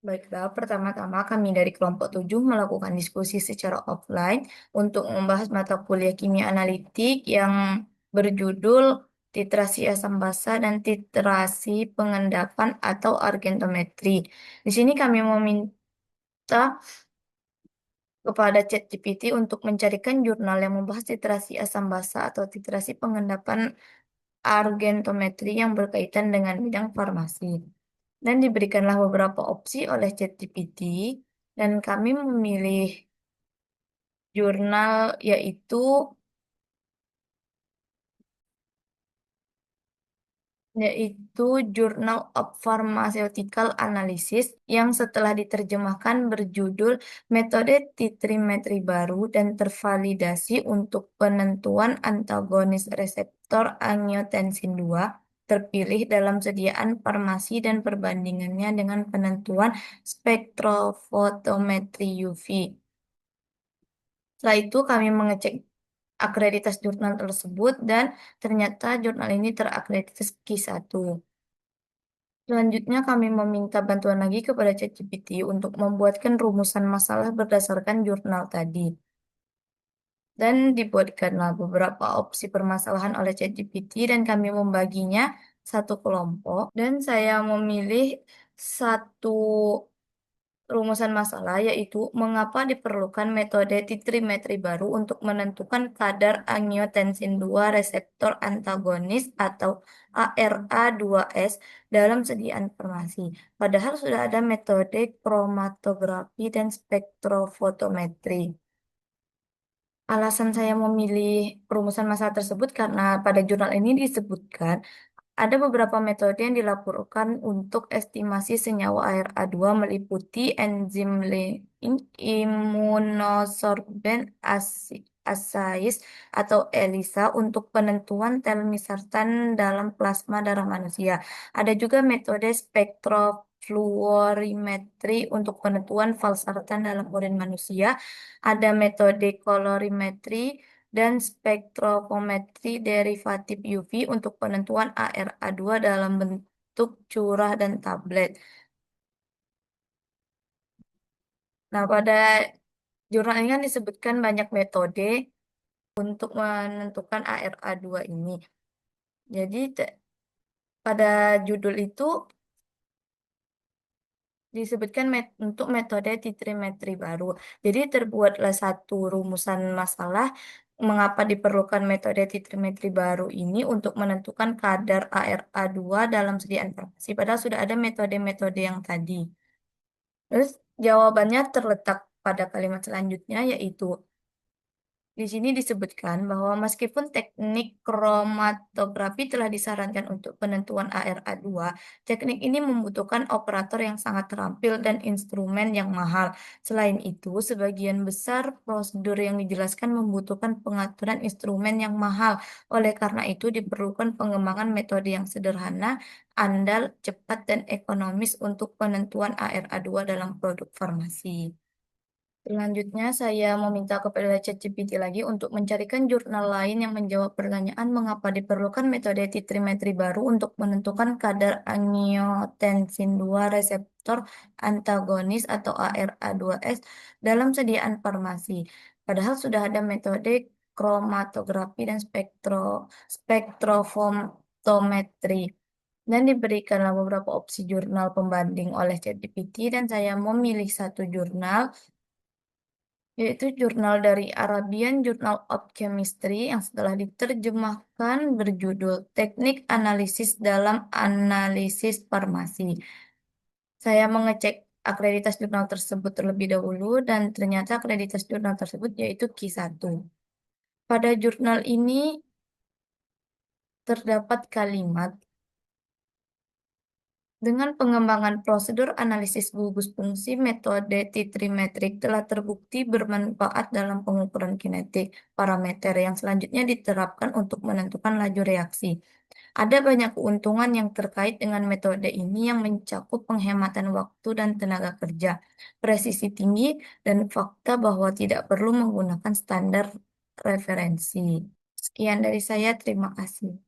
Baiklah, pertama-tama kami dari kelompok 7 melakukan diskusi secara offline untuk membahas mata kuliah kimia analitik yang berjudul titrasi asam basa dan titrasi pengendapan atau argentometri. Di sini kami meminta kepada ChatGPT untuk mencarikan jurnal yang membahas titrasi asam basa atau titrasi pengendapan argentometri yang berkaitan dengan bidang farmasi. Dan diberikanlah beberapa opsi oleh ChatGPT, dan kami memilih jurnal yaitu Journal of Pharmaceutical Analysis yang setelah diterjemahkan berjudul Metode Titrimetri Baru dan Tervalidasi untuk Penentuan Antagonis Reseptor Angiotensin II terpilih dalam sediaan farmasi dan perbandingannya dengan penentuan spektrofotometri UV. Setelah itu kami mengecek akreditas jurnal tersebut dan ternyata jurnal ini terakreditas Q1. Selanjutnya, kami meminta bantuan lagi kepada ChatGPT untuk membuatkan rumusan masalah berdasarkan jurnal tadi. Dan dibuatkanlah beberapa opsi permasalahan oleh ChatGPT dan kami membaginya satu kelompok. Dan saya memilih satu rumusan masalah, yaitu mengapa diperlukan metode titrimetri baru untuk menentukan kadar angiotensin II reseptor antagonis atau ARA2S dalam sediaan farmasi. Padahal sudah ada metode kromatografi dan spektrofotometri. Alasan saya memilih perumusan masalah tersebut karena pada jurnal ini disebutkan ada beberapa metode yang dilaporkan untuk estimasi senyawa ARA2 meliputi enzim immunosorbent assays atau ELISA untuk penentuan telmisartan dalam plasma darah manusia. Ada juga metode spektrofluorimetri untuk penentuan valsartan dalam urin manusia. Ada metode kolorimetri dan spektrofometri derivatif UV untuk penentuan ARA2 dalam bentuk curah dan tablet. Nah, pada jurnal ini kan disebutkan banyak metode untuk menentukan ARA2 ini. Jadi, pada judul itu disebutkan untuk metode titrimetri baru. Jadi terbuatlah satu rumusan masalah mengapa diperlukan metode titrimetri baru ini untuk menentukan kadar ARA2 dalam sediaan farmasi. Padahal sudah ada metode-metode yang tadi. Terus jawabannya terletak pada kalimat selanjutnya, yaitu di sini disebutkan bahwa meskipun teknik kromatografi telah disarankan untuk penentuan ARA2, teknik ini membutuhkan operator yang sangat terampil dan instrumen yang mahal. Selain itu, sebagian besar prosedur yang dijelaskan membutuhkan pengaturan instrumen yang mahal. Oleh karena itu, diperlukan pengembangan metode yang sederhana, andal, cepat, dan ekonomis untuk penentuan ARA2 dalam produk farmasi. Selanjutnya, saya meminta kepada ChatGPT lagi untuk mencarikan jurnal lain yang menjawab pertanyaan mengapa diperlukan metode titrimetri baru untuk menentukan kadar angiotensin II reseptor antagonis atau ARA2S dalam sediaan farmasi. Padahal sudah ada metode kromatografi dan spektrofotometri. Dan diberikanlah beberapa opsi jurnal pembanding oleh ChatGPT dan saya memilih satu jurnal yaitu jurnal dari Arabian Journal of Chemistry yang setelah diterjemahkan berjudul Teknik Analisis dalam Analisis Farmasi. Saya mengecek akreditas jurnal tersebut terlebih dahulu dan ternyata akreditas jurnal tersebut yaitu Q1. Pada jurnal ini terdapat kalimat dengan pengembangan prosedur analisis gugus fungsi, metode titrimetrik telah terbukti bermanfaat dalam pengukuran kinetik parameter yang selanjutnya diterapkan untuk menentukan laju reaksi. Ada banyak keuntungan yang terkait dengan metode ini yang mencakup penghematan waktu dan tenaga kerja, presisi tinggi, dan fakta bahwa tidak perlu menggunakan standar referensi. Sekian dari saya, terima kasih.